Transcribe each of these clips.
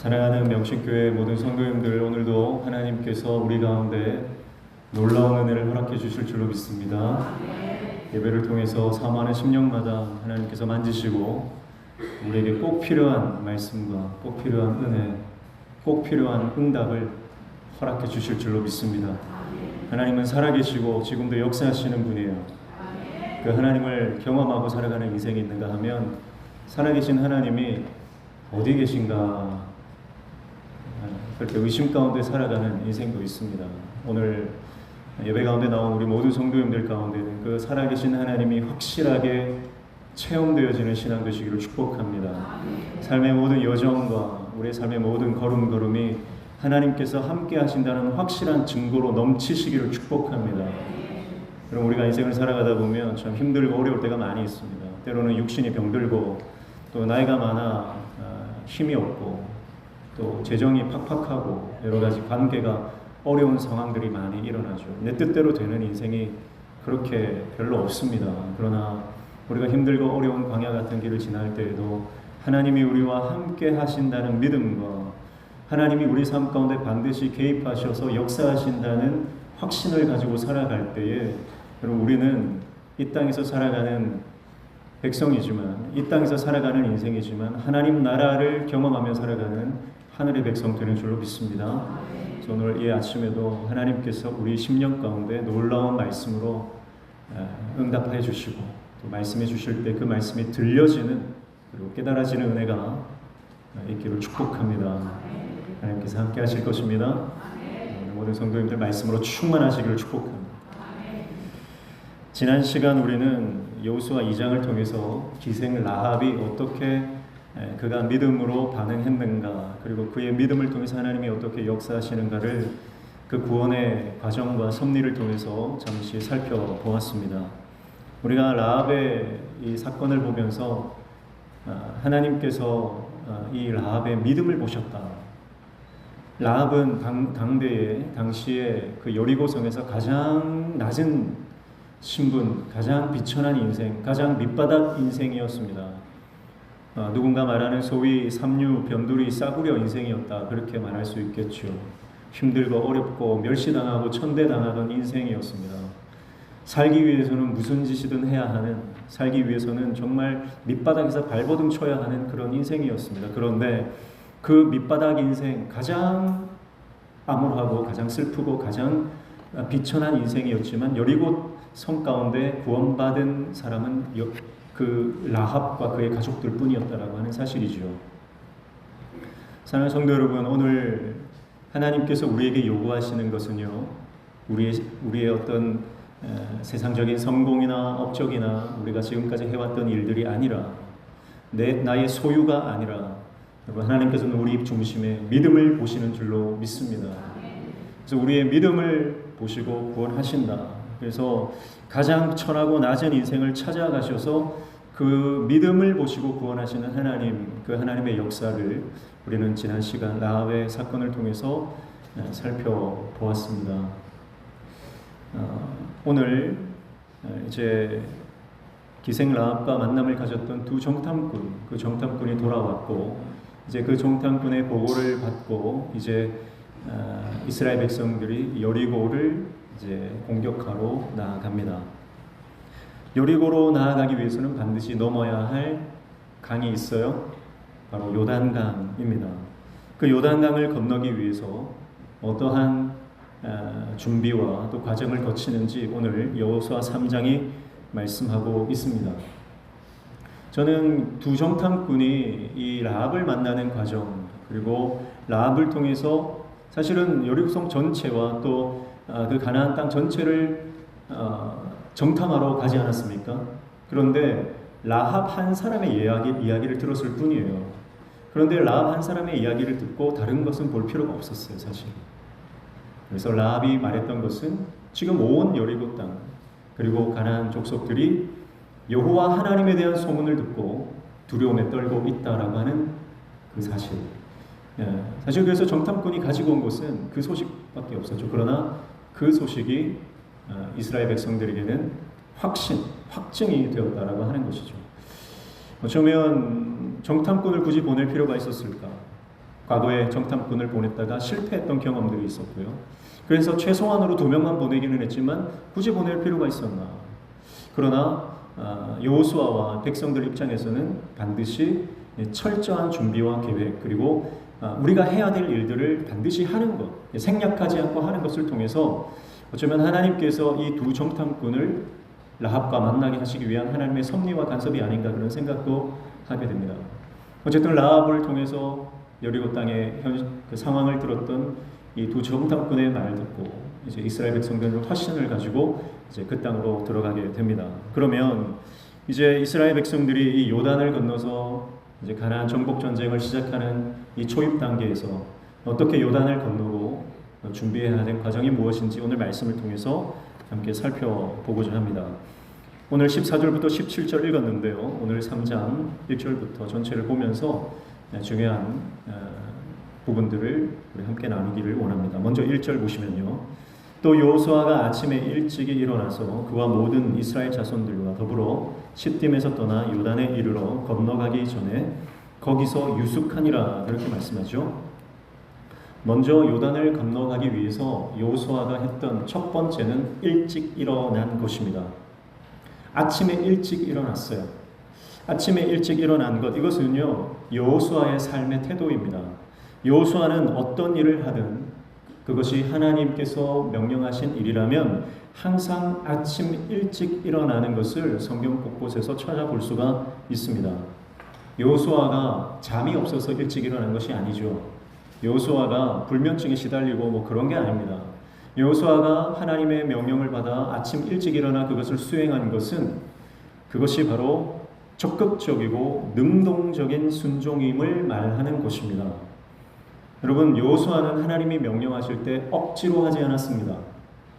사랑하는 명식교회 모든 성도님들, 오늘도 하나님께서 우리 가운데 놀라운 은혜를 허락해 주실 줄로 믿습니다. 예배를 통해서 사모하는 심령마다 하나님께서 만지시고 우리에게 꼭 필요한 말씀과 꼭 필요한 은혜, 꼭 필요한 응답을 허락해 주실 줄로 믿습니다. 하나님은 살아계시고 지금도 역사하시는 분이에요. 그 하나님을 경험하고 살아가는 인생이 있는가 하면 살아계신 하나님이 어디 계신가 그렇게 의심 가운데 살아가는 인생도 있습니다. 오늘 예배 가운데 나온 우리 모든 성도님들 가운데는 그 살아계신 하나님이 확실하게 체험되어지는 신앙 되시기를 축복합니다. 삶의 모든 여정과 우리의 삶의 모든 걸음걸음이 하나님께서 함께 하신다는 확실한 증거로 넘치시기를 축복합니다. 그럼 우리가 인생을 살아가다 보면 참 힘들고 어려울 때가 많이 있습니다. 때로는 육신이 병들고 또 나이가 많아 힘이 없고 또 재정이 팍팍하고 여러 가지 관계가 어려운 상황들이 많이 일어나죠. 내 뜻대로 되는 인생이 그렇게 별로 없습니다. 그러나 우리가 힘들고 어려운 광야 같은 길을 지날 때에도 하나님이 우리와 함께 하신다는 믿음과 하나님이 우리 삶 가운데 반드시 개입하셔서 역사하신다는 확신을 가지고 살아갈 때에 여러분 우리는 이 땅에서 살아가는 백성이지만 이 땅에서 살아가는 인생이지만 하나님 나라를 경험하며 살아가는 하늘의 백성 되는 줄로 믿습니다. 그래서 오늘 이 아침에도 하나님께서 우리 심령 가운데 놀라운 말씀으로 응답해 주시고 또 말씀해 주실 때 그 말씀이 들려지는 그리고 깨달아지는 은혜가 있기를 축복합니다. 하나님께서 함께 하실 것입니다. 모든 성도님들 말씀으로 충만하시기를 축복합니다. 지난 시간 우리는 여호수아 2장을 통해서 기생 라합이 어떻게 그가 믿음으로 반응했는가 그리고 그의 믿음을 통해서 하나님이 어떻게 역사하시는가를 그 구원의 과정과 섭리를 통해서 잠시 살펴보았습니다. 우리가 라합의 이 사건을 보면서 하나님께서 이 라합의 믿음을 보셨다. 라합은 당시에 그 여리고성에서 가장 낮은 신분, 가장 비천한 인생, 가장 밑바닥 인생이었습니다. 누군가 말하는 소위 삼류 변두리 싸구려 인생이었다 그렇게 말할 수 있겠죠. 힘들고 어렵고 멸시당하고 천대당하던 인생이었습니다. 살기 위해서는 무슨 짓이든 해야 하는, 살기 위해서는 정말 밑바닥에서 발버둥 쳐야 하는 그런 인생이었습니다. 그런데 그 밑바닥 인생, 가장 암울하고 가장 슬프고 가장 비천한 인생이었지만 여리고 성 가운데 구원받은 사람은 그 라합과 그의 가족들 뿐이었다라고 하는 사실이죠. 사랑하는 성도 여러분, 오늘 하나님께서 우리에게 요구하시는 것은요, 우리의 어떤 세상적인 성공이나 업적이나 우리가 지금까지 해왔던 일들이 아니라 나의 소유가 아니라 여러분 하나님께서는 우리 중심에 믿음을 보시는 줄로 믿습니다. 그래서 우리의 믿음을 보시고 구원하신다. 그래서 가장 천하고 낮은 인생을 찾아가셔서 그 믿음을 보시고 구원하시는 하나님, 그 하나님의 역사를 우리는 지난 시간 라합의 사건을 통해서 살펴보았습니다. 오늘 이제 기생 라합과 만남을 가졌던 두 정탐꾼, 그 정탐꾼이 돌아왔고 이제 그 정탐꾼의 보고를 받고 이제 이스라엘 백성들이 여리고를 이제 공격하러 나아갑니다. 여리고로 나아가기 위해서는 반드시 넘어야 할 강이 있어요. 바로 요단강입니다. 그 요단강을 건너기 위해서 어떠한 준비와 또 과정을 거치는지 오늘 여호수아 3장이 말씀하고 있습니다. 저는 두 정탐꾼이 이 라합을 만나는 과정 그리고 라합을 통해서 사실은 여리고성 전체와 또 그 가나안 땅 전체를 정탐하러 가지 않았습니까? 그런데 라합 한 사람의 이야기를 들었을 뿐이에요. 그런데 라합 한 사람의 이야기를 듣고 다른 것은 볼 필요가 없었어요, 사실. 그래서 라합이 말했던 것은 지금 온 여리고 땅 그리고 가나안 족속들이 여호와 하나님에 대한 소문을 듣고 두려움에 떨고 있다라고 하는 그 사실. 사실 그래서 정탐꾼이 가지고 온 것은 그 소식밖에 없었죠. 그러나 그 소식이 이스라엘 백성들에게는 확증이 되었다라고 하는 것이죠. 어쩌면 정탐꾼을 굳이 보낼 필요가 있었을까? 과거에 정탐꾼을 보냈다가 실패했던 경험들이 있었고요. 그래서 최소한으로 2명만 보내기는 했지만 굳이 보낼 필요가 있었나. 그러나 여호수아와 백성들 입장에서는 반드시 철저한 준비와 계획, 그리고 우리가 해야 될 일들을 반드시 하는 것, 생략하지 않고 하는 것을 통해서 어쩌면 하나님께서 이 두 정탐꾼을 라합과 만나게 하시기 위한 하나님의 섭리와 간섭이 아닌가 그런 생각도 하게 됩니다. 어쨌든 라합을 통해서 여리고 땅의 그 상황을 들었던 이 두 정탐꾼의 말을 듣고 이제 이스라엘 백성들은 확신을 가지고 이제 그 땅으로 들어가게 됩니다. 그러면 이제 이스라엘 백성들이 이 요단을 건너서 이제 가나안 정복 전쟁을 시작하는 이 초입 단계에서 어떻게 요단을 건너고 준비해야 하는 과정이 무엇인지 오늘 말씀을 통해서 함께 살펴보고자 합니다. 오늘 14절부터 17절 읽었는데요. 오늘 3장 1절부터 전체를 보면서 중요한 부분들을 우리 함께 나누기를 원합니다. 먼저 1절 보시면요. 또 여호수아가 아침에 일찍이 일어나서 그와 모든 이스라엘 자손들과 더불어 시딤에서 떠나 요단에 이르러 건너가기 전에 거기서 유숙하니라 그렇게 말씀하죠. 먼저 요단을 건너가기 위해서 여호수아가 했던 첫 번째는 일찍 일어난 것입니다. 아침에 일찍 일어났어요. 아침에 일찍 일어난 것, 이것은요 여호수아의 삶의 태도입니다. 여호수아는 어떤 일을 하든 그것이 하나님께서 명령하신 일이라면 항상 아침 일찍 일어나는 것을 성경 곳곳에서 찾아볼 수가 있습니다. 여호수아가 잠이 없어서 일찍 일어난 것이 아니죠. 여호수아가 불면증에 시달리고 뭐 그런 게 아닙니다. 여호수아가 하나님의 명령을 받아 아침 일찍 일어나 그것을 수행한 것은 그것이 바로 적극적이고 능동적인 순종임을 말하는 것입니다. 여러분, 여호수아는 하나님이 명령하실 때 억지로 하지 않았습니다.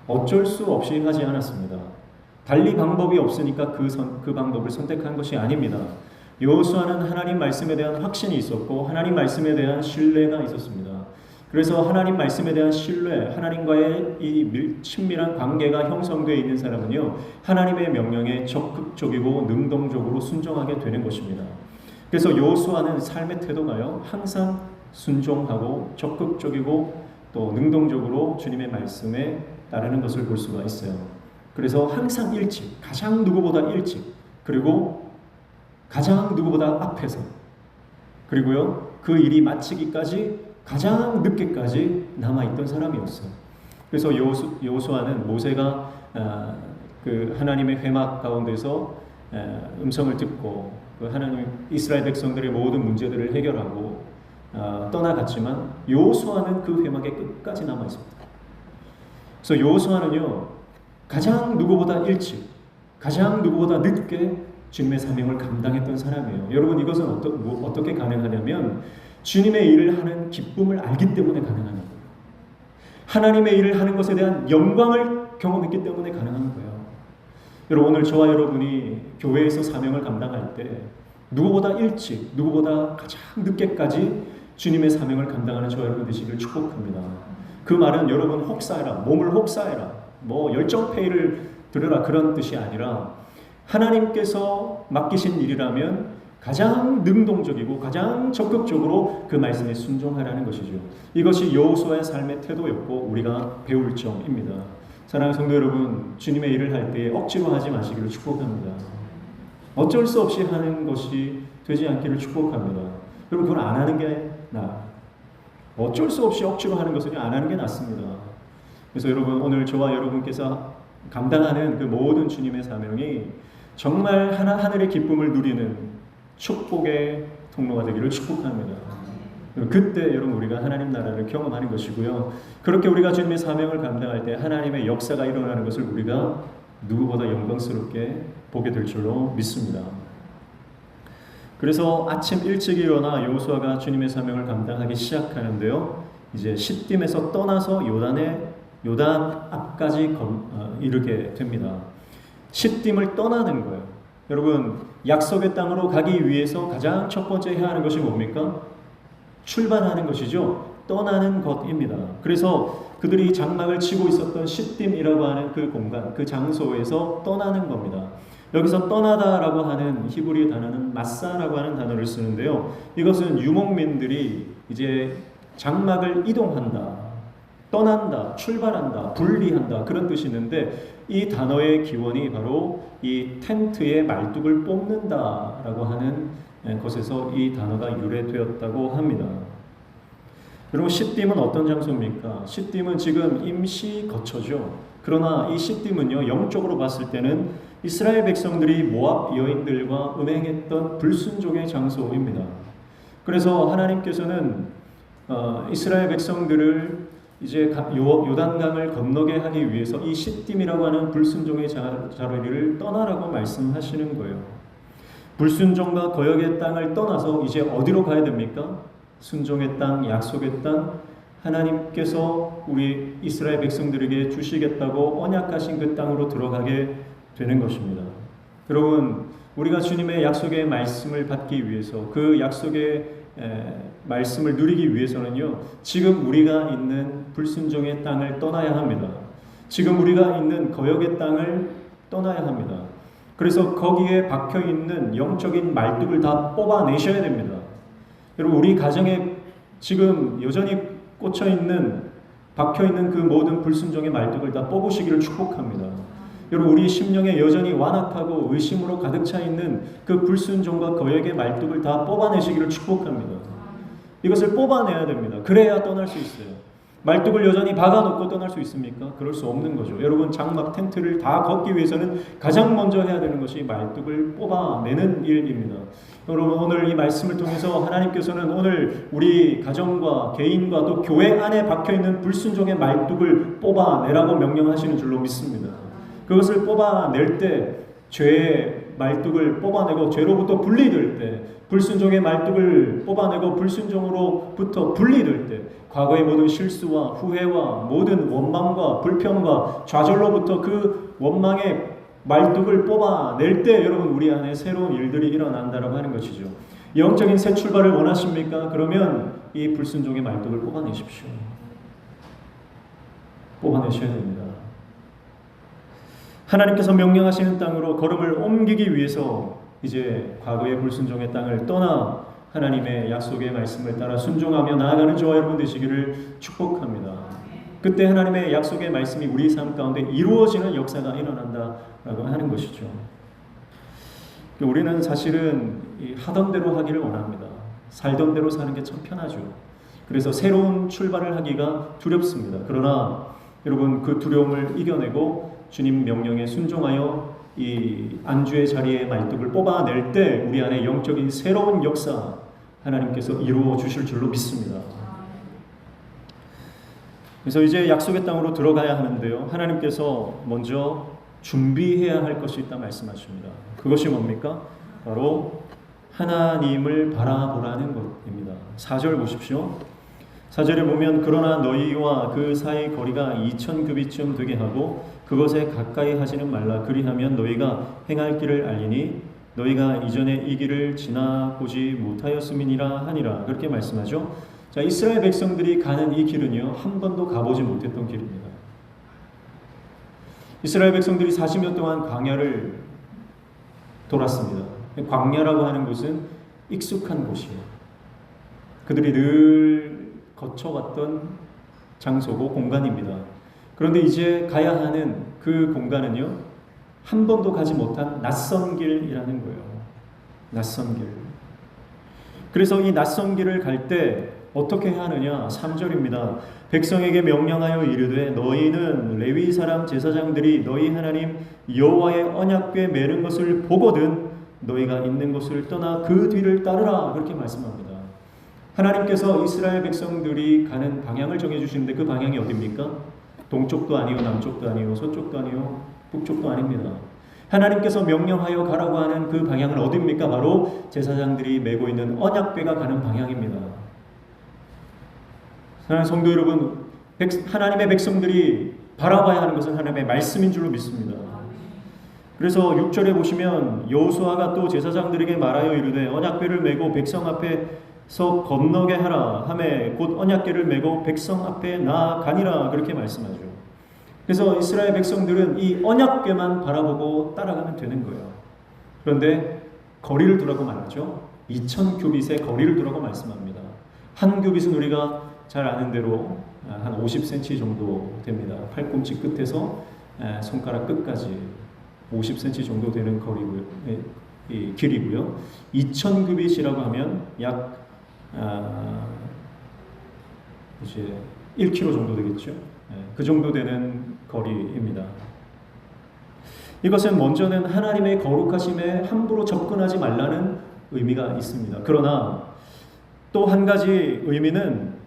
어쩔 수 없이 하지 않았습니다. 달리 방법이 없으니까 그 방법을 선택한 것이 아닙니다. 여호수아는 하나님 말씀에 대한 확신이 있었고 하나님 말씀에 대한 신뢰가 있었습니다. 그래서 하나님 말씀에 대한 신뢰, 하나님과의 이 친밀한 관계가 형성되어 있는 사람은요, 하나님의 명령에 적극적이고 능동적으로 순종하게 되는 것입니다. 그래서 여호수아는 삶의 태도가요, 항상 순종하고 적극적이고 또 능동적으로 주님의 말씀에 따르는 것을 볼 수가 있어요. 그래서 항상 일찍, 가장 누구보다 일찍, 그리고 가장 누구보다 앞에서, 그리고요 그 일이 마치기까지 가장 늦게까지 남아있던 사람이었어요. 그래서 여호수아는 모세가 그 하나님의 회막 가운데서 음성을 듣고 그 하나님 이스라엘 백성들의 모든 문제들을 해결하고 떠나갔지만 여호수아는 그 회막에 끝까지 남아 있습니다. 그래서 여호수아는요 가장 누구보다 일찍, 가장 누구보다 늦게 주님의 사명을 감당했던 사람이에요. 여러분, 이것은 어떻게 가능하냐면 주님의 일을 하는 기쁨을 알기 때문에 가능한 거예요. 하나님의 일을 하는 것에 대한 영광을 경험했기 때문에 가능한 거예요. 여러분, 오늘 저와 여러분이 교회에서 사명을 감당할 때 누구보다 일찍, 누구보다 가장 늦게까지 주님의 사명을 감당하는 저와 여러분 되시길 축복합니다. 그 말은 여러분 혹사해라, 몸을 혹사해라, 뭐 열정페이를 들여라 그런 뜻이 아니라 하나님께서 맡기신 일이라면 가장 능동적이고 가장 적극적으로 그 말씀에 순종하라는 것이죠. 이것이 여호수아의 삶의 태도였고 우리가 배울 점입니다. 사랑하는 성도 여러분, 주님의 일을 할 때 억지로 하지 마시기를 축복합니다. 어쩔 수 없이 하는 것이 되지 않기를 축복합니다. 여러분, 그걸 안 하는 게 나아요. 어쩔 수 없이 억지로 하는 것은 안 하는 게 낫습니다. 그래서 여러분, 오늘 저와 여러분께서 감당하는 그 모든 주님의 사명이 정말 하늘의 기쁨을 누리는 축복의 통로가 되기를 축복합니다. 그때 여러분 우리가 하나님 나라를 경험하는 것이고요. 그렇게 우리가 주님의 사명을 감당할 때 하나님의 역사가 일어나는 것을 우리가 누구보다 영광스럽게 보게 될 줄로 믿습니다. 그래서 아침 일찍 일어나 여호수아가 주님의 사명을 감당하기 시작하는데요. 이제 시딤에서 떠나서 요단 앞까지 이르게 됩니다. 시딤을 떠나는 거예요. 여러분, 약속의 땅으로 가기 위해서 가장 첫 번째 해야 하는 것이 뭡니까? 출발하는 것이죠. 떠나는 것입니다. 그래서 그들이 장막을 치고 있었던 시딤이라고 하는 그 공간, 그 장소에서 떠나는 겁니다. 여기서 떠나다라고 하는 히브리 단어는 마사라고 하는 단어를 쓰는데요. 이것은 유목민들이 이제 장막을 이동한다, 떠난다, 출발한다, 분리한다 그런 뜻이 있는데 이 단어의 기원이 바로 이 텐트의 말뚝을 뽑는다라고 하는 것에서 이 단어가 유래되었다고 합니다. 여러분 시딤은 어떤 장소입니까? 시딤은 지금 임시 거처죠. 그러나 이 시딤은요 영적으로 봤을 때는 이스라엘 백성들이 모압 여인들과 음행했던 불순종의 장소입니다. 그래서 하나님께서는 이스라엘 백성들을 이제 요단강을 건너게 하기 위해서 이 시딤이라고 하는 불순종의 자리를 떠나라고 말씀하시는 거예요. 불순종과 거역의 땅을 떠나서 이제 어디로 가야 됩니까? 순종의 땅, 약속의 땅, 하나님께서 우리 이스라엘 백성들에게 주시겠다고 언약하신 그 땅으로 들어가게 되는 것입니다. 여러분, 우리가 주님의 약속의 말씀을 받기 위해서 그 약속의 말씀을 누리기 위해서는요, 지금 우리가 있는 불순종의 땅을 떠나야 합니다. 지금 우리가 있는 거역의 땅을 떠나야 합니다. 그래서 거기에 박혀 있는 영적인 말뚝을 다 뽑아내셔야 됩니다. 여러분, 우리 가정에 지금 여전히 꽂혀 있는, 박혀 있는 그 모든 불순종의 말뚝을 다 뽑으시기를 축복합니다. 여러분, 우리 심령에 여전히 완악하고 의심으로 가득 차 있는 그 불순종과 거역의 말뚝을 다 뽑아내시기를 축복합니다. 이것을 뽑아내야 됩니다. 그래야 떠날 수 있어요. 말뚝을 여전히 박아놓고 떠날 수 있습니까? 그럴 수 없는 거죠. 여러분, 장막 텐트를 다 걷기 위해서는 가장 먼저 해야 되는 것이 말뚝을 뽑아내는 일입니다. 여러분, 오늘 이 말씀을 통해서 하나님께서는 오늘 우리 가정과 개인과 또 교회 안에 박혀있는 불순종의 말뚝을 뽑아내라고 명령하시는 줄로 믿습니다. 그것을 뽑아낼 때 죄의 말뚝을 뽑아내고 죄로부터 분리될 때, 불순종의 말뚝을 뽑아내고 불순종으로부터 분리될 때, 과거의 모든 실수와 후회와 모든 원망과 불평과 좌절로부터 그 원망의 말뚝을 뽑아낼 때 여러분 우리 안에 새로운 일들이 일어난다라고 하는 것이죠. 영적인 새 출발을 원하십니까? 그러면 이 불순종의 말뚝을 뽑아내십시오. 뽑아내셔야 됩니다. 하나님께서 명령하시는 땅으로 걸음을 옮기기 위해서 이제 과거의 불순종의 땅을 떠나 하나님의 약속의 말씀을 따라 순종하며 나아가는 저와 여러분 되시기를 축복합니다. 그때 하나님의 약속의 말씀이 우리 삶 가운데 이루어지는 역사가 일어난다라고 하는 것이죠. 우리는 사실은 하던 대로 하기를 원합니다. 살던 대로 사는 게 참 편하죠. 그래서 새로운 출발을 하기가 두렵습니다. 그러나 여러분 그 두려움을 이겨내고 주님 명령에 순종하여 이 안주의 자리에 말뚝을 뽑아낼 때 우리 안에 영적인 새로운 역사 하나님께서 이루어 주실 줄로 믿습니다. 그래서 이제 약속의 땅으로 들어가야 하는데요, 하나님께서 먼저 준비해야 할 것이 있다 말씀하십니다. 그것이 뭡니까? 바로 하나님을 바라보라는 것입니다. 4절 보십시오. 4절에 보면 그러나 너희와 그 사이 거리가 2000규빗쯤 되게 하고 그것에 가까이 하지는 말라. 그리하면 너희가 행할 길을 알리니 너희가 이전에 이 길을 지나보지 못하였음이니라 하니라. 그렇게 말씀하죠. 자, 이스라엘 백성들이 가는 이 길은요, 한 번도 가보지 못했던 길입니다. 이스라엘 백성들이 40년 동안 광야를 돌았습니다. 광야라고 하는 곳은 익숙한 곳이에요. 그들이 늘 거쳐왔던 장소고 공간입니다. 그런데 이제 가야 하는 그 공간은요, 한 번도 가지 못한 낯선 길이라는 거예요. 낯선 길. 그래서 이 낯선 길을 갈 때 어떻게 해야 하느냐? 3절입니다. 백성에게 명령하여 이르되 너희는 레위 사람 제사장들이 너희 하나님 여호와의 언약궤 매는 것을 보거든 너희가 있는 곳을 떠나 그 뒤를 따르라. 그렇게 말씀합니다. 하나님께서 이스라엘 백성들이 가는 방향을 정해주시는데 그 방향이 어디입니까? 동쪽도 아니요, 남쪽도 아니요, 서쪽도 아니요, 북쪽도 아닙니다. 하나님께서 명령하여 가라고 하는 그 방향은 어디입니까? 바로 제사장들이 메고 있는 언약궤가 가는 방향입니다. 사랑하는 성도 여러분, 하나님의 백성들이 바라봐야 하는 것은 하나님의 말씀인 줄로 믿습니다. 그래서 6절에 보시면 여호수아가 또 제사장들에게 말하여 이르되 언약궤를 메고 백성 앞에서 건너게 하라 하매 곧 언약궤를 메고 백성 앞에 나아가니라. 그렇게 말씀하죠. 그래서 이스라엘 백성들은 이 언약궤만 바라보고 따라가면 되는 거예요. 그런데 거리를 두라고 말하죠. 2000규빗의 거리를 두라고 말씀합니다. 한 규빗은 우리가 잘 아는 대로 한 50cm 정도 됩니다. 팔꿈치 끝에서 손가락 끝까지 50cm 정도 되는 거리고요. 이 길이고요. 2000규빗이라고 하면 약 이제 1km 정도 되겠죠. 그 정도 되는 거리입니다. 이것은 먼저는 하나님의 거룩하심에 함부로 접근하지 말라는 의미가 있습니다. 그러나 또 한 가지 의미는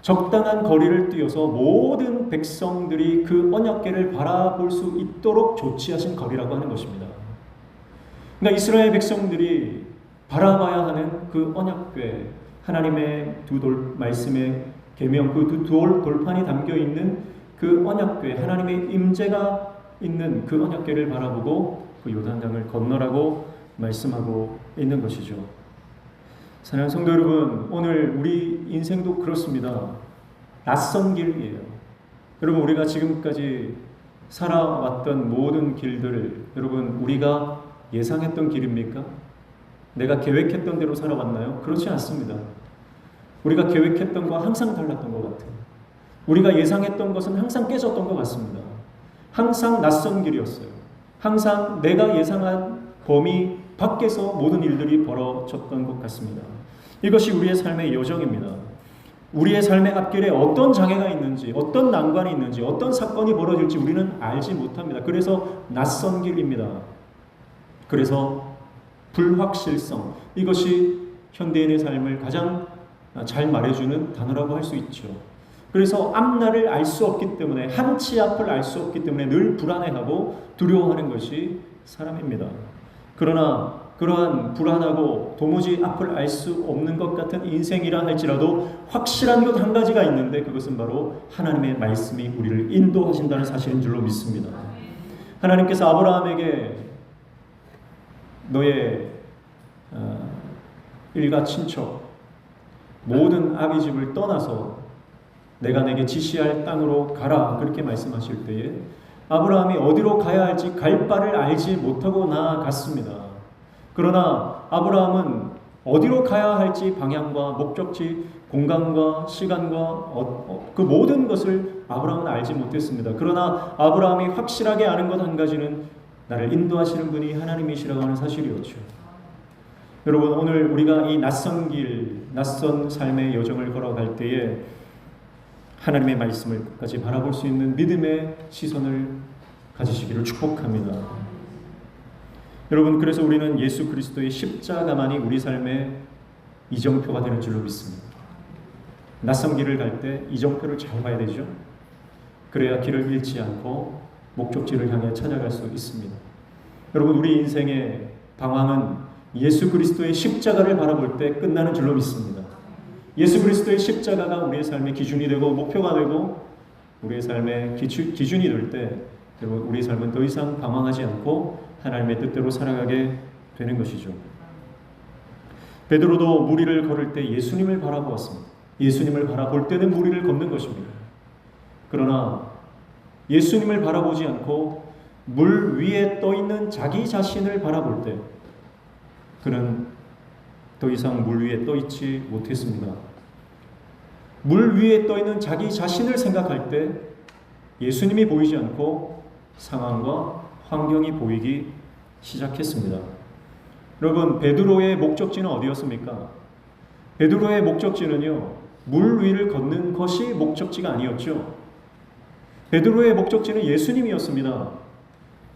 적당한 거리를 띄어서 모든 백성들이 그 언약궤를 바라볼 수 있도록 조치하신 거리라고 하는 것입니다. 그러니까 이스라엘 백성들이 바라봐야 하는 그 언약궤, 하나님의 말씀의 계명, 그 두 돌판이 담겨 있는 그 언약궤, 하나님의 임재가 있는 그 언약궤를 바라보고 그 요단강을 건너라고 말씀하고 있는 것이죠. 사랑하는 성도 여러분, 오늘 우리 인생도 그렇습니다. 낯선 길이에요. 여러분, 우리가 지금까지 살아왔던 모든 길들을 여러분 우리가 예상했던 길입니까? 내가 계획했던 대로 살아왔나요? 그렇지 않습니다. 우리가 계획했던 것과 항상 달랐던 것 같아요. 우리가 예상했던 것은 항상 깨졌던 것 같습니다. 항상 낯선 길이었어요. 항상 내가 예상한 범위 밖에서 모든 일들이 벌어졌던 것 같습니다. 이것이 우리의 삶의 여정입니다. 우리의 삶의 앞길에 어떤 장애가 있는지, 어떤 난관이 있는지, 어떤 사건이 벌어질지 우리는 알지 못합니다. 그래서 낯선 길입니다. 그래서 불확실성, 이것이 현대인의 삶을 가장 잘 말해주는 단어라고 할 수 있죠. 그래서 앞날을 알 수 없기 때문에, 한치 앞을 알 수 없기 때문에 늘 불안해하고 두려워하는 것이 사람입니다. 그러나 그러한 불안하고 도무지 앞을 알 수 없는 것 같은 인생이라 할지라도 확실한 것 한 가지가 있는데, 그것은 바로 하나님의 말씀이 우리를 인도하신다는 사실인 줄로 믿습니다. 하나님께서 아브라함에게 너의 일가 친척 모든 아비집을 떠나서 내가 내게 지시할 땅으로 가라, 그렇게 말씀하실 때에 아브라함이 어디로 가야 할지 갈 바를 알지 못하고 나아갔습니다. 그러나 아브라함은 어디로 가야 할지 방향과 목적지, 공간과 시간과 그 모든 것을 아브라함은 알지 못했습니다. 그러나 아브라함이 확실하게 아는 것 한 가지는 나를 인도하시는 분이 하나님이시라고 하는 사실이었죠. 여러분, 오늘 우리가 이 낯선 길, 낯선 삶의 여정을 걸어갈 때에 하나님의 말씀을 끝까지 바라볼 수 있는 믿음의 시선을 가지시기를 축복합니다. 여러분, 그래서 우리는 예수 그리스도의 십자가만이 우리 삶의 이정표가 되는 줄로 믿습니다. 낯선 길을 갈 때 이정표를 잘 봐야 되죠. 그래야 길을 잃지 않고 목적지를 향해 찾아갈 수 있습니다. 여러분, 우리 인생의 방황은 예수 그리스도의 십자가를 바라볼 때 끝나는 줄로 믿습니다. 예수 그리스도의 십자가가 우리의 삶의 기준이 되고 목표가 되고 우리의 삶의 기준이 될 때 여러분, 우리의 삶은 더 이상 방황하지 않고 하나님의 뜻대로 살아가게 되는 것이죠. 베드로도 물 위를 걸을 때 예수님을 바라보았습니다. 예수님을 바라볼 때는 물 위를 걷는 것입니다. 그러나 예수님을 바라보지 않고 물 위에 떠있는 자기 자신을 바라볼 때 그는 더 이상 물 위에 떠있지 못했습니다. 물 위에 떠있는 자기 자신을 생각할 때 예수님이 보이지 않고 상황과 환경이 보이기 시작했습니다. 여러분, 베드로의 목적지는 어디였습니까? 베드로의 목적지는요, 물 위를 걷는 것이 목적지가 아니었죠. 베드로의 목적지는 예수님이었습니다.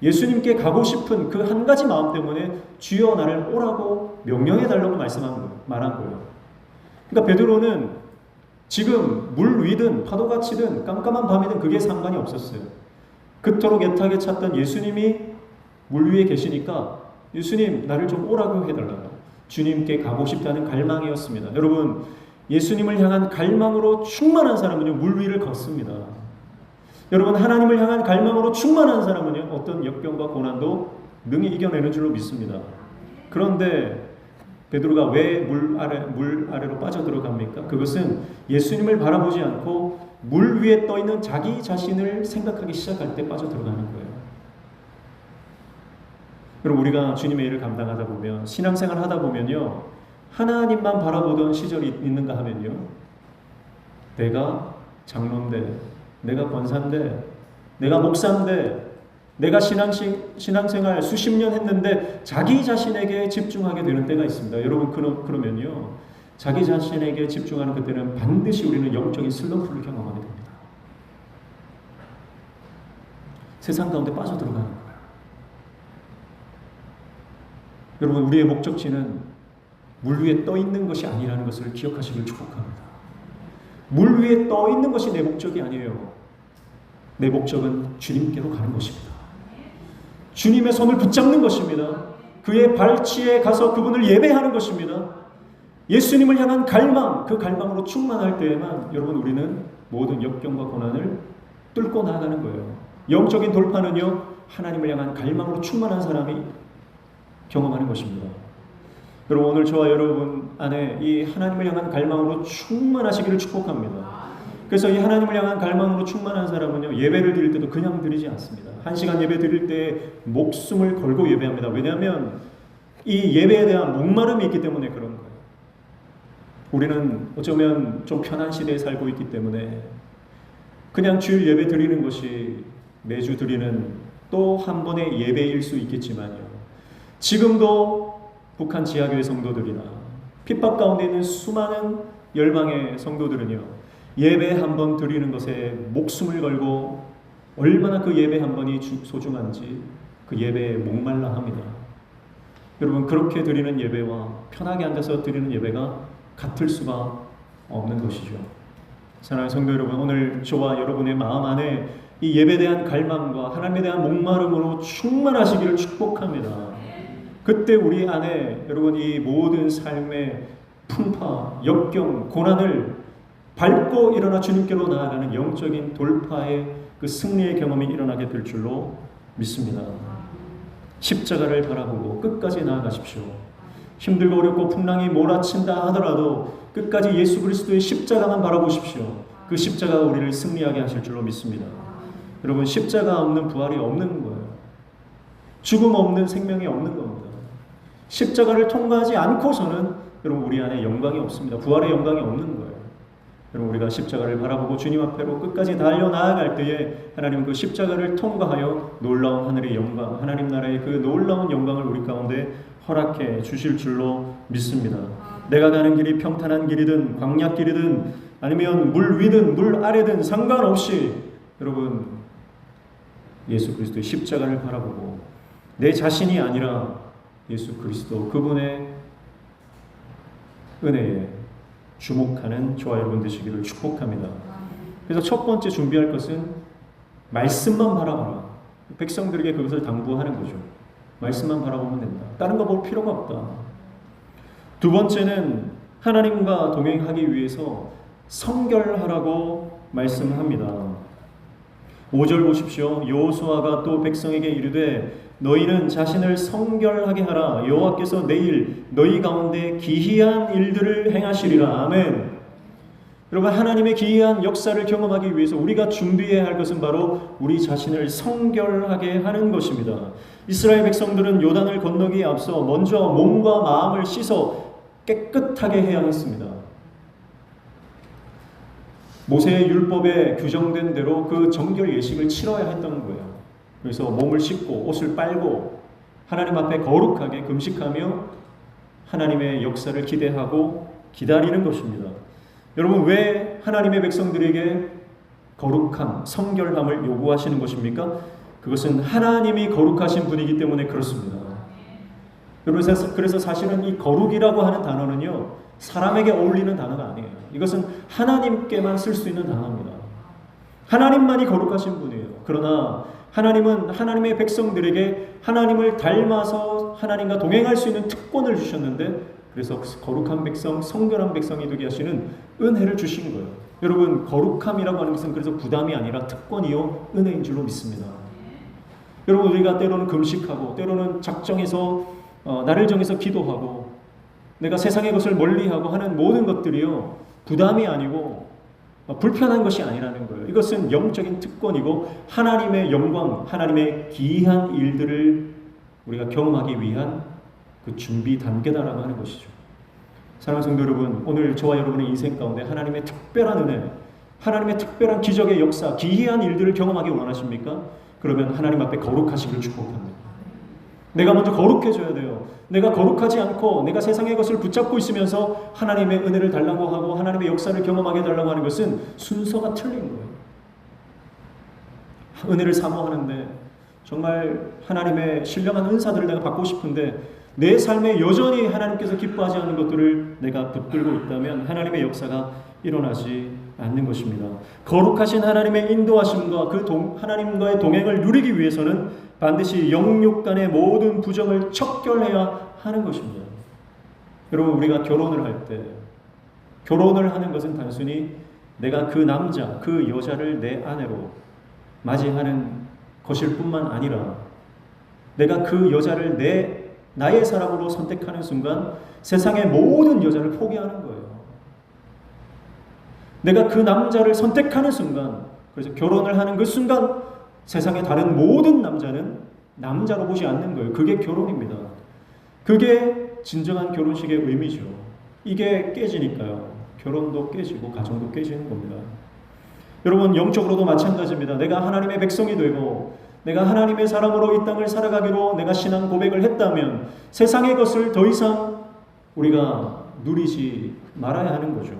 예수님께 가고 싶은 그 한 가지 마음 때문에 주여 나를 오라고 명령해달라고 말한 거예요. 그러니까 베드로는 지금 물 위든 파도가 치든 깜깜한 밤이든 그게 상관이 없었어요. 그토록 애타게 찾던 예수님이 물 위에 계시니까 예수님 나를 좀 오라고 해달라고 주님께 가고 싶다는 갈망이었습니다. 여러분, 예수님을 향한 갈망으로 충만한 사람은요, 물 위를 걷습니다. 여러분, 하나님을 향한 갈망으로 충만한 사람은요, 어떤 역병과 고난도 능히 이겨내는 줄로 믿습니다. 그런데 베드로가 왜 물 아래로 빠져들어갑니까? 그것은 예수님을 바라보지 않고 물 위에 떠있는 자기 자신을 생각하기 시작할 때 빠져들어가는 거예요. 여러분, 우리가 주님의 일을 감당하다 보면, 신앙생활 하다 보면요, 하나님만 바라보던 시절이 있는가 하면요, 내가 장로인데, 내가 권사인데, 내가 목사인데, 내가 신앙생활 수십 년 했는데 자기 자신에게 집중하게 되는 때가 있습니다. 여러분 그러면요, 자기 자신에게 집중하는 그때는 반드시 우리는 영적인 슬럼프를 경험하게 됩니다. 세상 가운데 빠져들어가는 거예요. 여러분, 우리의 목적지는 물 위에 떠 있는 것이 아니라는 것을 기억하시길 축복합니다. 물 위에 떠 있는 것이 내 목적이 아니에요. 내 목적은 주님께로 가는 것입니다. 주님의 손을 붙잡는 것입니다. 그의 발치에 가서 그분을 예배하는 것입니다. 예수님을 향한 갈망, 그 갈망으로 충만할 때에만 여러분 우리는 모든 역경과 고난을 뚫고 나아가는 거예요. 영적인 돌파는요, 하나님을 향한 갈망으로 충만한 사람이 경험하는 것입니다. 여러분, 오늘 저와 여러분 안에 이 하나님을 향한 갈망으로 충만하시기를 축복합니다. 그래서 이 하나님을 향한 갈망으로 충만한 사람은요, 예배를 드릴 때도 그냥 드리지 않습니다. 1시간 예배 드릴 때 목숨을 걸고 예배합니다. 왜냐하면 이 예배에 대한 목마름이 있기 때문에 그런 거예요. 우리는 어쩌면 좀 편한 시대에 살고 있기 때문에 그냥 주일 예배 드리는 것이 매주 드리는 또 한 번의 예배일 수 있겠지만요, 지금도 북한 지하교회 성도들이나 핍박 가운데 있는 수많은 열방의 성도들은요, 예배 한 번 드리는 것에 목숨을 걸고 얼마나 그 예배 한 번이 소중한지 그 예배에 목말라 합니다. 여러분, 그렇게 드리는 예배와 편하게 앉아서 드리는 예배가 같을 수가 없는 것이죠. 사랑하는 성도 여러분, 오늘 저와 여러분의 마음 안에 이 예배에 대한 갈망과 하나님에 대한 목마름으로 충만하시기를 축복합니다. 그때 우리 안에 여러분 이 모든 삶의 풍파, 역경, 고난을 밟고 일어나 주님께로 나아가는 영적인 돌파의 그 승리의 경험이 일어나게 될 줄로 믿습니다. 십자가를 바라보고 끝까지 나아가십시오. 힘들고 어렵고 풍랑이 몰아친다 하더라도 끝까지 예수 그리스도의 십자가만 바라보십시오. 그 십자가가 우리를 승리하게 하실 줄로 믿습니다. 여러분, 십자가 없는 부활이 없는 거예요. 죽음 없는 생명이 없는 겁니다. 십자가를 통과하지 않고서는 여러분 우리 안에 영광이 없습니다. 부활의 영광이 없는 거예요. 여러분, 우리가 십자가를 바라보고 주님 앞으로 끝까지 달려나아갈 때에 하나님은 그 십자가를 통과하여 놀라운 하늘의 영광, 하나님 나라의 그 놀라운 영광을 우리 가운데 허락해 주실 줄로 믿습니다. 내가 가는 길이 평탄한 길이든 광야길이든 아니면 물 위든 물 아래든 상관없이 여러분 예수 그리스도의 십자가를 바라보고 내 자신이 아니라 예수 그리스도 그분의 은혜에 주목하는 저와 여러분 되시기를 축복합니다. 그래서 첫 번째 준비할 것은 말씀만 바라봐라. 백성들에게 그것을 당부하는 거죠. 말씀만 바라보면 된다. 다른 거 볼 필요가 없다. 두 번째는 하나님과 동행하기 위해서 성결하라고 말씀합니다. 5절 보십시오. 여호수아가 또 백성에게 이르되 너희는 자신을 성결하게 하라. 여호와께서 내일 너희 가운데 기이한 일들을 행하시리라. 아멘. 여러분, 하나님의 기이한 역사를 경험하기 위해서 우리가 준비해야 할 것은 바로 우리 자신을 성결하게 하는 것입니다. 이스라엘 백성들은 요단을 건너기에 앞서 먼저 몸과 마음을 씻어 깨끗하게 해야 했습니다. 모세의 율법에 규정된 대로 그 정결 예식을 치러야 했던 거예요. 그래서 몸을 씻고 옷을 빨고 하나님 앞에 거룩하게 금식하며 하나님의 역사를 기대하고 기다리는 것입니다. 여러분, 왜 하나님의 백성들에게 거룩함, 성결함을 요구하시는 것입니까? 그것은 하나님이 거룩하신 분이기 때문에 그렇습니다. 여러분, 그래서 사실은 이 거룩이라고 하는 단어는요, 사람에게 어울리는 단어가 아니에요. 이것은 하나님께만 쓸 수 있는 단어입니다. 하나님만이 거룩하신 분이에요. 그러나 하나님은 하나님의 백성들에게 하나님을 닮아서 하나님과 동행할 수 있는 특권을 주셨는데, 그래서 거룩한 백성, 성결한 백성이 되게 하시는 은혜를 주신 거예요. 여러분, 거룩함이라고 하는 것은 그래서 부담이 아니라 특권이요 은혜인 줄로 믿습니다. 여러분, 우리가 때로는 금식하고 때로는 작정해서 날을 정해서 기도하고 내가 세상의 것을 멀리하고 하는 모든 것들이요 부담이 아니고 불편한 것이 아니라는 거예요. 이것은 영적인 특권이고 하나님의 영광, 하나님의 기이한 일들을 우리가 경험하기 위한 그 준비 단계다라고 하는 것이죠. 사랑하는 성도 여러분, 오늘 저와 여러분의 인생 가운데 하나님의 특별한 은혜, 하나님의 특별한 기적의 역사, 기이한 일들을 경험하기 원하십니까? 그러면 하나님 앞에 거룩하시기를 축복합니다. 내가 먼저 거룩해져야 돼요. 내가 거룩하지 않고 내가 세상의 것을 붙잡고 있으면서 하나님의 은혜를 달라고 하고 하나님의 역사를 경험하게 달라고 하는 것은 순서가 틀린 거예요. 은혜를 사모하는데 정말 하나님의 신령한 은사들을 내가 받고 싶은데 내 삶에 여전히 하나님께서 기뻐하지 않는 것들을 내가 붙들고 있다면 하나님의 역사가 일어나지 않는 것입니다. 거룩하신 하나님의 인도하심과 하나님과의 동행을 누리기 위해서는 반드시 영육 간의 모든 부정을 척결해야 하는 것입니다. 여러분, 우리가 결혼을 할 때 결혼을 하는 것은 단순히 내가 그 남자, 그 여자를 내 아내로 맞이하는 것일 뿐만 아니라 내가 그 여자를 나의 사람으로 선택하는 순간 세상의 모든 여자를 포기하는 거예요. 내가 그 남자를 선택하는 순간, 그래서 결혼을 하는 그 순간 세상의 다른 모든 남자는 남자로 보지 않는 거예요. 그게 결혼입니다. 그게 진정한 결혼식의 의미죠. 이게 깨지니까요. 결혼도 깨지고 가정도 깨지는 겁니다. 여러분, 영적으로도 마찬가지입니다. 내가 하나님의 백성이 되고 내가 하나님의 사람으로 이 땅을 살아가기로 내가 신앙 고백을 했다면 세상의 것을 더 이상 우리가 누리지 말아야 하는 거죠.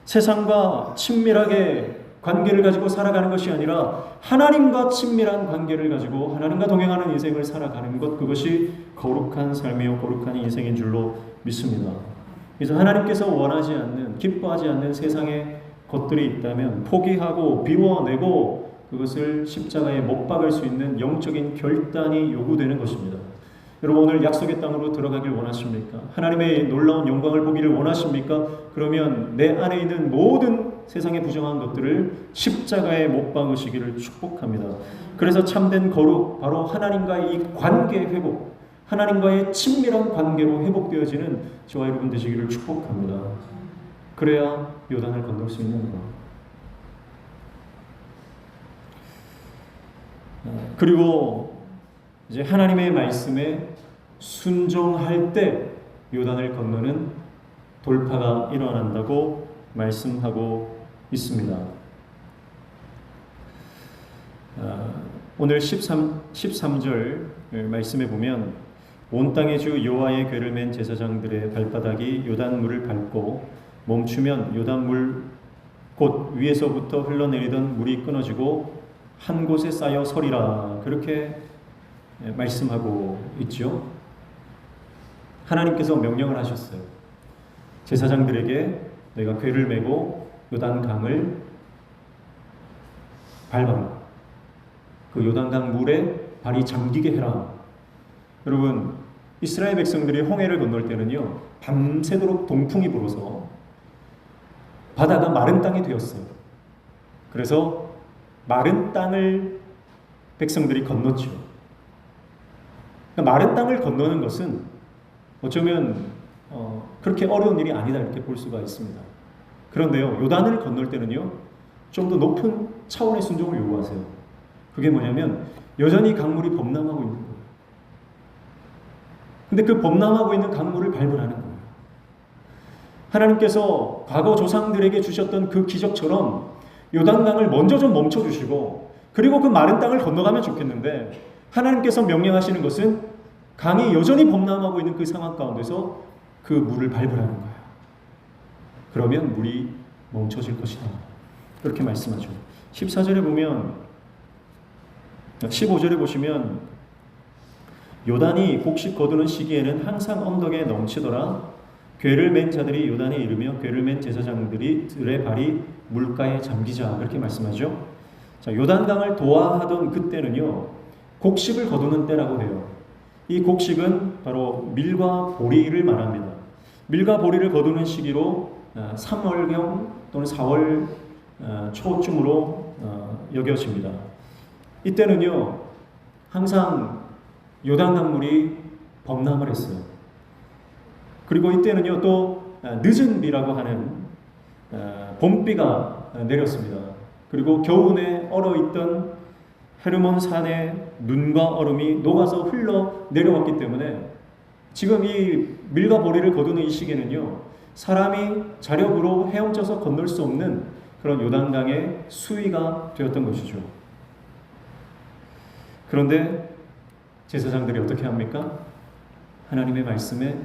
세상과 친밀하게 관계를 가지고 살아가는 것이 아니라 하나님과 친밀한 관계를 가지고 하나님과 동행하는 인생을 살아가는 것, 그것이 거룩한 삶이요 거룩한 인생인 줄로 믿습니다. 그래서 하나님께서 원하지 않는, 기뻐하지 않는 세상의 것들이 있다면 포기하고 비워내고 그것을 십자가에 못 박을 수 있는 영적인 결단이 요구되는 것입니다. 여러분, 오늘 약속의 땅으로 들어가길 원하십니까? 하나님의 놀라운 영광을 보기를 원하십니까? 그러면 내 안에 있는 모든 세상의 부정한 것들을 십자가에 못 박으시기를 축복합니다. 그래서 참된 거룩, 바로 하나님과의 이 관계 회복, 하나님과의 친밀한 관계로 회복되어지는 저와 여러분 되시기를 축복합니다. 그래야 요단을 건널 수 있는 것. 그리고 이제 하나님의 말씀에 순종할 때 요단을 건너는 돌파가 일어난다고 말씀하고 있습니다. 오늘 13절 말씀에 보면 온 땅의 주 여호와의 궤를 맨 제사장들의 발바닥이 요단물을 밟고 멈추면 요단물 곧 위에서부터 흘러내리던 물이 끊어지고 한 곳에 쌓여 서리라, 그렇게 말씀하고 있죠. 하나님께서 명령을 하셨어요. 제사장들에게 내가 궤를 메고 요단강을 밟아라. 그 요단강 물에 발이 잠기게 해라. 여러분, 이스라엘 백성들이 홍해를 건널 때는요, 밤새도록 동풍이 불어서 바다가 마른 땅이 되었어요. 그래서 마른 땅을 백성들이 건넜죠. 그러니까 마른 땅을 건너는 것은 어쩌면 그렇게 어려운 일이 아니다, 이렇게 볼 수가 있습니다. 그런데요, 요단을 건널 때는요, 좀 더 높은 차원의 순종을 요구하세요. 그게 뭐냐면 여전히 강물이 범람하고 있는 거예요. 근데 그 범람하고 있는 강물을 밟으라는 거예요. 하나님께서 과거 조상들에게 주셨던 그 기적처럼 요단강을 먼저 좀 멈춰주시고 그리고 그 마른 땅을 건너가면 좋겠는데, 하나님께서 명령하시는 것은 강이 여전히 범람하고 있는 그 상황 가운데서 그 물을 밟으라는 거예요. 그러면 물이 멈춰질 것이다, 그렇게 말씀하죠. 14절에 보면, 15절에 보시면 요단이 곡식 거두는 시기에는 항상 언덕에 넘치더라. 궤를 맨 자들이 요단에 이르며 궤를 맨 제사장들의 발이 물가에 잠기자, 그렇게 말씀하죠. 자, 요단강을 도하하던 그때는요, 곡식을 거두는 때라고 해요. 이 곡식은 바로 밀과 보리를 말합니다. 밀과 보리를 거두는 시기로 3월경 또는 4월 초쯤으로 여겨집니다. 이때는요, 항상 요단강물이 범람을 했어요. 그리고 이때는요, 또 늦은 비라고 하는 봄비가 내렸습니다. 그리고 겨우내 얼어있던 헤르몬 산의 눈과 얼음이 녹아서 흘러 내려왔기 때문에 지금 이 밀과 보리를 거두는 이 시기는요, 사람이 자력으로 헤엄쳐서 건널 수 없는 그런 요단강의 수위가 되었던 것이죠. 그런데 제사장들이 어떻게 합니까? 하나님의 말씀에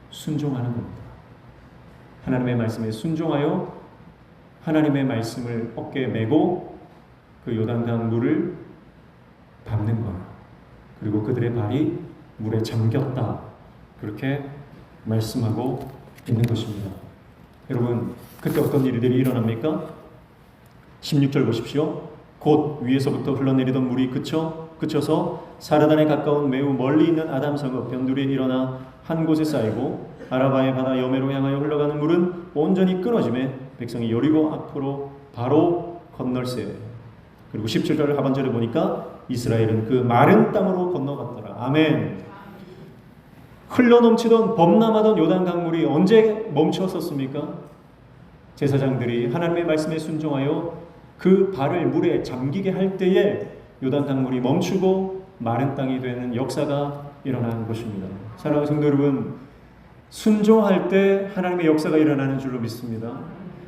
순종하는 겁니다. 하나님의 말씀에 순종하여 하나님의 말씀을 어깨에 메고 그 요단강 물을 밟는 거야. 그리고 그들의 발이 물에 잠겼다. 그렇게 말씀하고 있는 것입니다. 여러분, 그때 어떤 일들이 일어납니까? 16절 보십시오. 곧 위에서부터 흘러내리던 물이 그쳐서 사르단에 가까운 매우 멀리 있는 아담 성읍 변두리에 일어나 한 곳에 쌓이고 아라바의 바다 여매로 향하여 흘러가는 물은 온전히 끊어지매 백성이 여리고 앞으로 바로 건널세. 그리고 17절 하반절에 보니까 이스라엘은 그 마른 땅으로 건너갔더라. 아멘. 흘러넘치던 범람하던 요단 강물이 언제 멈췄었습니까? 제사장들이 하나님의 말씀에 순종하여 그 발을 물에 잠기게 할 때에 요단 강물이 멈추고 마른 땅이 되는 역사가 일어나는 것입니다. 사랑하는 성도 여러분, 순종할 때 하나님의 역사가 일어나는 줄로 믿습니다.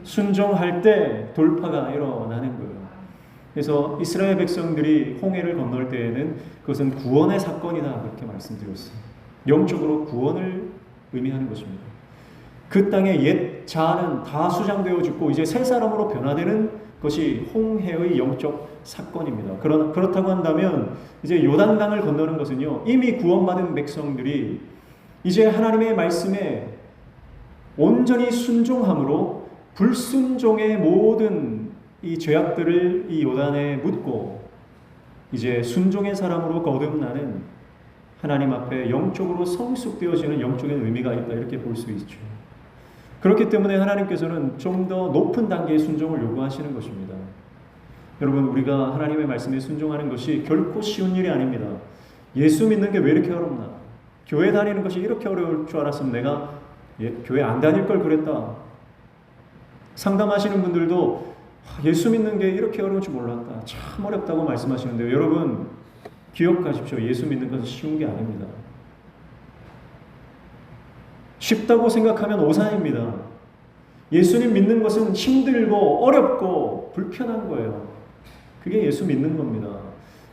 순종할 때 돌파가 일어나는 거예요. 그래서 이스라엘 백성들이 홍해를 건널 때에는 그것은 구원의 사건이다 그렇게 말씀드렸어요. 영적으로 구원을 의미하는 것입니다. 그 땅의 옛 자아는 다 수장되어 죽고 이제 새 사람으로 변화되는 것이 홍해의 영적 사건입니다. 그렇다고 한다면 이제 요단강을 건너는 것은요, 이미 구원받은 백성들이 이제 하나님의 말씀에 온전히 순종함으로 불순종의 모든 이 죄악들을 이 요단에 묻고 이제 순종의 사람으로 거듭나는 하나님 앞에 영적으로 성숙되어지는 영적인 의미가 있다 이렇게 볼 수 있죠. 그렇기 때문에 하나님께서는 좀 더 높은 단계의 순종을 요구하시는 것입니다. 여러분, 우리가 하나님의 말씀에 순종하는 것이 결코 쉬운 일이 아닙니다. 예수 믿는 게 왜 이렇게 어렵나? 교회 다니는 것이 이렇게 어려울 줄 알았으면 내가 교회 안 다닐 걸 그랬다. 상담하시는 분들도 예수 믿는 게 이렇게 어려울 줄 몰랐다. 참 어렵다고 말씀하시는데요. 여러분, 기억하십시오. 예수 믿는 것은 쉬운 게 아닙니다. 쉽다고 생각하면 오산입니다. 예수님 믿는 것은 힘들고 어렵고 불편한 거예요. 그게 예수 믿는 겁니다.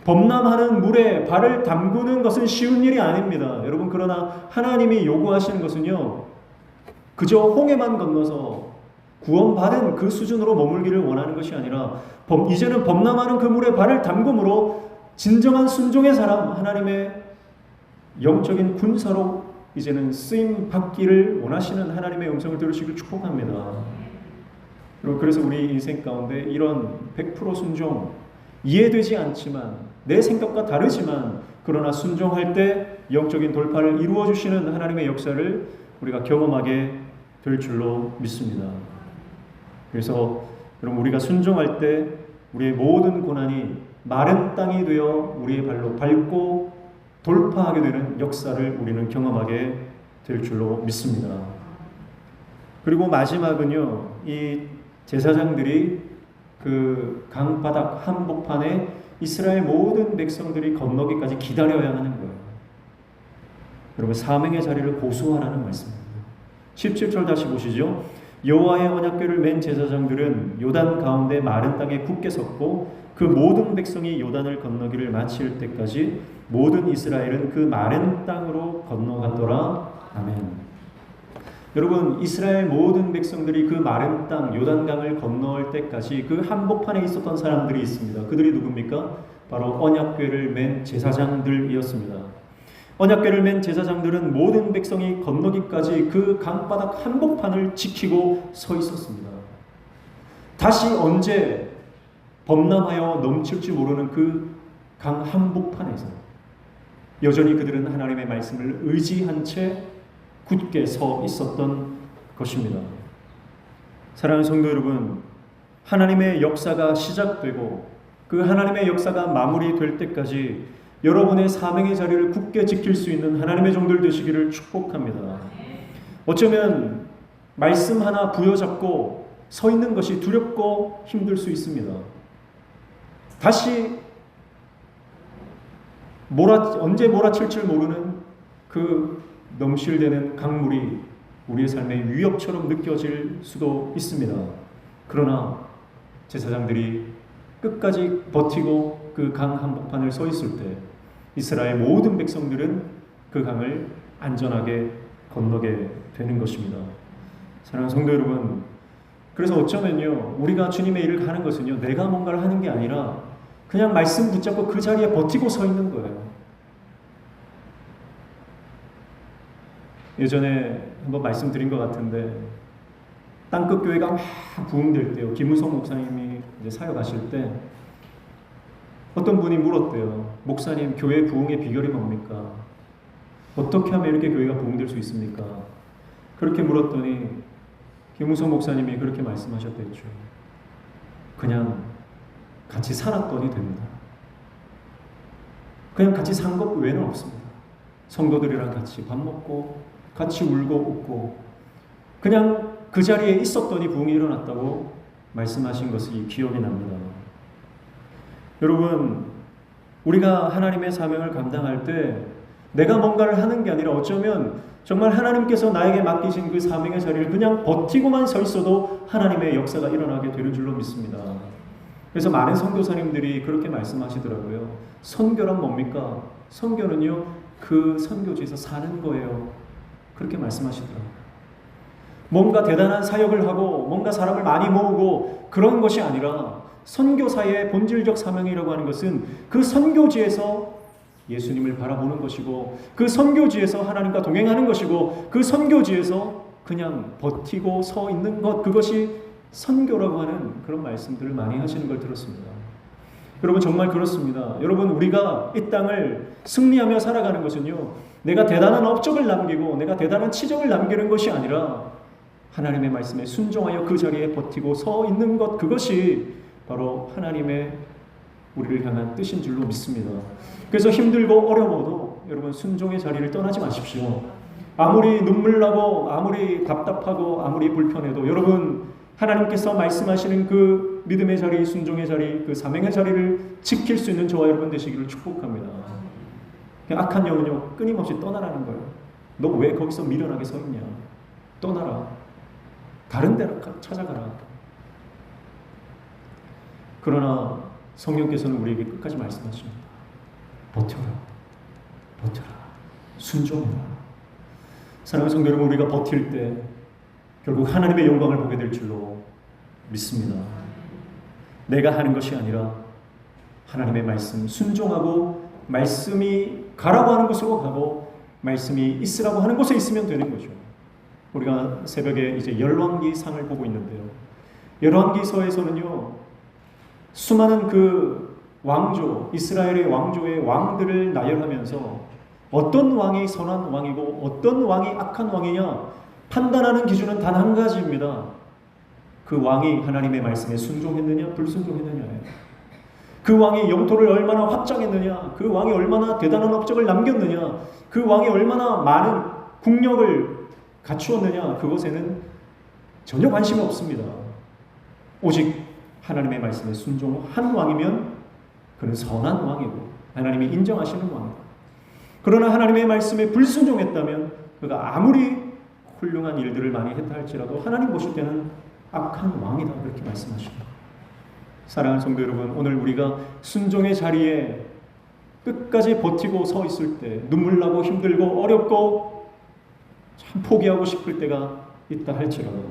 범람하는 물에 발을 담그는 것은 쉬운 일이 아닙니다. 여러분, 그러나 하나님이 요구하시는 것은요, 그저 홍해만 건너서 구원받은 그 수준으로 머물기를 원하는 것이 아니라 이제는 범람하는 그 물에 발을 담금으로 진정한 순종의 사람, 하나님의 영적인 군사로 이제는 쓰임 받기를 원하시는 하나님의 음성을 들으시길 축복합니다. 그래서 우리 인생 가운데 이런 100% 순종, 이해되지 않지만 내 생각과 다르지만 그러나 순종할 때 영적인 돌파를 이루어 주시는 하나님의 역사를 우리가 경험하게 될 줄로 믿습니다. 그래서 여러분, 우리가 순종할 때 우리의 모든 고난이 마른 땅이 되어 우리의 발로 밟고 돌파하게 되는 역사를 우리는 경험하게 될 줄로 믿습니다. 그리고 마지막은요, 이 제사장들이 그 강바닥 한복판에 이스라엘 모든 백성들이 건너기까지 기다려야 하는 거예요. 여러분, 사명의 자리를 고수하라는 말씀입니다. 17절 다시 보시죠. 여호와의 언약궤를 맨 제사장들은 요단 가운데 마른 땅에 굳게 섰고 그 모든 백성이 요단을 건너기를 마칠 때까지 모든 이스라엘은 그 마른 땅으로 건너갔더라. 아멘. 여러분, 이스라엘 모든 백성들이 그 마른 땅 요단강을 건너올 때까지 그 한복판에 있었던 사람들이 있습니다. 그들이 누굽니까? 바로 언약궤를 맨 제사장들이었습니다. 언약궤를 맨 제사장들은 모든 백성이 건너기까지 그 강바닥 한복판을 지키고 서 있었습니다. 다시 언제 범람하여 넘칠지 모르는 그 강 한복판에서 여전히 그들은 하나님의 말씀을 의지한 채 굳게 서 있었던 것입니다. 사랑하는 성도 여러분, 하나님의 역사가 시작되고 그 하나님의 역사가 마무리될 때까지 여러분의 사명의 자리를 굳게 지킬 수 있는 하나님의 종들 되시기를 축복합니다. 어쩌면 말씀 하나 부여잡고 서 있는 것이 두렵고 힘들 수 있습니다. 다시 언제 몰아칠지 모르는 그 넘실대는 강물이 우리의 삶의 위협처럼 느껴질 수도 있습니다. 그러나 제사장들이 끝까지 버티고 그 강 한복판을 서 있을 때 이스라엘 모든 백성들은 그 강을 안전하게 건너게 되는 것입니다. 사랑하는 성도 여러분, 그래서 어쩌면요, 우리가 주님의 일을 하는 것은요, 내가 뭔가를 하는 게 아니라 그냥 말씀 붙잡고 그 자리에 버티고 서 있는 거예요. 예전에 한번 말씀드린 것 같은데, 땅끝 교회가 막 부흥될 때요, 김우성 목사님이 이제 사역하실 때 어떤 분이 물었대요. 목사님, 교회 부흥의 비결이 뭡니까? 어떻게 하면 이렇게 교회가 부흥될 수 있습니까? 그렇게 물었더니 김우성 목사님이 그렇게 말씀하셨댔죠. 그냥 같이 살았더니 됩니다. 그냥 같이 산 것 외에는 없습니다. 성도들이랑 같이 밥 먹고 같이 울고 웃고 그냥 그 자리에 있었더니 부흥이 일어났다고 말씀하신 것이 기억이 납니다. 여러분, 우리가 하나님의 사명을 감당할 때 내가 뭔가를 하는 게 아니라 어쩌면 정말 하나님께서 나에게 맡기신 그 사명의 자리를 그냥 버티고만 서 있어도 하나님의 역사가 일어나게 되는 줄로 믿습니다. 그래서 많은 선교사님들이 그렇게 말씀하시더라고요. 선교란 뭡니까? 선교는요, 그 선교지에서 사는 거예요. 그렇게 말씀하시더라고요. 뭔가 대단한 사역을 하고 뭔가 사람을 많이 모으고 그런 것이 아니라 선교사의 본질적 사명이라고 하는 것은 그 선교지에서 예수님을 바라보는 것이고 그 선교지에서 하나님과 동행하는 것이고 그 선교지에서 그냥 버티고 서 있는 것, 그것이 선교라고 하는 그런 말씀들을 많이 하시는 걸 들었습니다. 여러분, 정말 그렇습니다. 여러분, 우리가 이 땅을 승리하며 살아가는 것은요, 내가 대단한 업적을 남기고 내가 대단한 치적을 남기는 것이 아니라 하나님의 말씀에 순종하여 그 자리에 버티고 서 있는 것, 그것이 바로 하나님의 우리를 향한 뜻인 줄로 믿습니다. 그래서 힘들고 어려워도 여러분, 순종의 자리를 떠나지 마십시오. 아무리 눈물 나고 아무리 답답하고 아무리 불편해도 여러분, 하나님께서 말씀하시는 그 믿음의 자리, 순종의 자리, 그 사명의 자리를 지킬 수 있는 저와 여러분 되시기를 축복합니다. 악한 영은요, 끊임없이 떠나라는 거예요. 너 왜 거기서 미련하게 서 있냐? 떠나라. 다른 데로 찾아가라. 그러나 성령께서는 우리에게 끝까지 말씀하십니다. 버텨라. 버텨라. 순종해라. 사랑하는 성도 여러분, 우리가 버틸 때 결국 하나님의 영광을 보게 될 줄로 믿습니다. 내가 하는 것이 아니라 하나님의 말씀 순종하고 말씀이 가라고 하는 곳으로 가고 말씀이 있으라고 하는 곳에 있으면 되는 거죠. 우리가 새벽에 이제 열왕기상을 보고 있는데요. 열왕기서에서는요, 수많은 그 왕조, 이스라엘의 왕조의 왕들을 나열하면서 어떤 왕이 선한 왕이고 어떤 왕이 악한 왕이냐 판단하는 기준은 단 한 가지입니다. 그 왕이 하나님의 말씀에 순종했느냐 불순종했느냐예요. 그 왕이 영토를 얼마나 확장했느냐, 그 왕이 얼마나 대단한 업적을 남겼느냐, 그 왕이 얼마나 많은 국력을 갖추었느냐, 그것에는 전혀 관심이 없습니다. 오직 하나님의 말씀에 순종한 왕이면 그는 선한 왕이고 하나님이 인정하시는 왕이다. 그러나 하나님의 말씀에 불순종했다면 그가 아무리 훌륭한 일들을 많이 했다 할지라도 하나님 보실 때는 악한 왕이다, 그렇게 말씀하십니다. 사랑하는 성도 여러분, 오늘 우리가 순종의 자리에 끝까지 버티고 서 있을 때 눈물 나고 힘들고 어렵고 참 포기하고 싶을 때가 있다 할지라도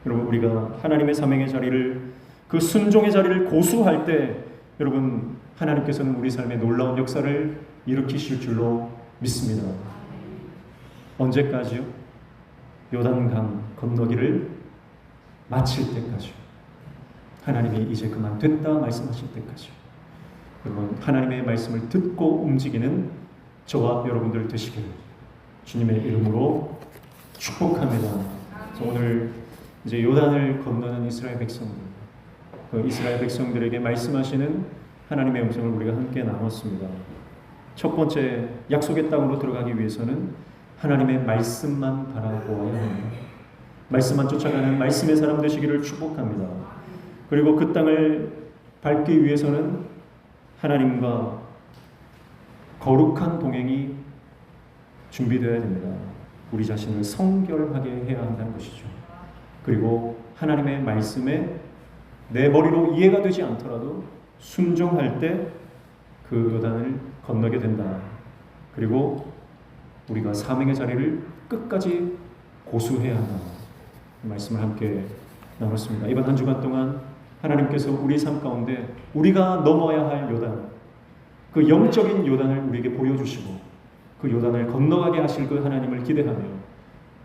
여러분, 우리가 하나님의 사명의 자리를, 그 순종의 자리를 고수할 때 여러분, 하나님께서는 우리 삶에 놀라운 역사를 일으키실 줄로 믿습니다. 언제까지요? 요단강 건너기를 마칠 때까지요. 하나님이 이제 그만 됐다 말씀하실 때까지요. 여러분, 하나님의 말씀을 듣고 움직이는 저와 여러분들 되시기를 주님의 이름으로 축복합니다. 오늘 이제 요단을 건너는 이스라엘 백성들, 그 이스라엘 백성들에게 말씀하시는 하나님의 음성을 우리가 함께 나눴습니다. 첫 번째, 약속의 땅으로 들어가기 위해서는 하나님의 말씀만 바라보아야 합니다. 말씀만 쫓아가는 말씀의 사람 되시기를 축복합니다. 그리고 그 땅을 밟기 위해서는 하나님과 거룩한 동행이 준비되어야 됩니다. 우리 자신을 성결하게 해야 한다는 것이죠. 그리고 하나님의 말씀에 내 머리로 이해가 되지 않더라도 순종할 때 그 요단을 건너게 된다. 그리고 우리가 사명의 자리를 끝까지 고수해야 한다. 이 말씀을 함께 나눴습니다. 이번 한 주간 동안 하나님께서 우리 삶 가운데 우리가 넘어야 할 요단, 그 영적인 요단을 우리에게 보여주시고 그 요단을 건너가게 하실 그 하나님을 기대하며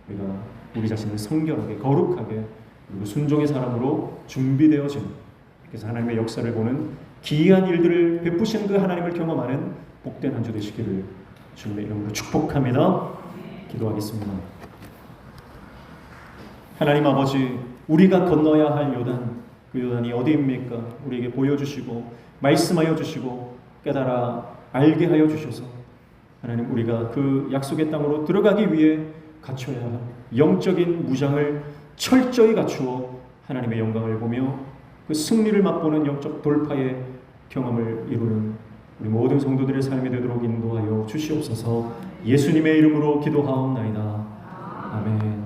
우리가 우리 자신을 성결하게 거룩하게 그리고 순종의 사람으로 준비되어진, 그래서 하나님의 역사를 보는 기이한 일들을 베푸시는 그 하나님을 경험하는 복된 한 주 되시기를 주님의 이름으로 축복합니다. 기도하겠습니다. 하나님 아버지, 우리가 건너야 할 요단, 그 요단이 어디입니까? 우리에게 보여주시고 말씀하여 주시고 깨달아 알게 하여 주셔서 하나님, 우리가 그 약속의 땅으로 들어가기 위해 갖춰야 할 영적인 무장을 철저히 갖추어 하나님의 영광을 보며 그 승리를 맛보는 영적 돌파의 경험을 이루는 우리 모든 성도들의 삶이 되도록 인도하여 주시옵소서. 예수님의 이름으로 기도하옵나이다. 아멘.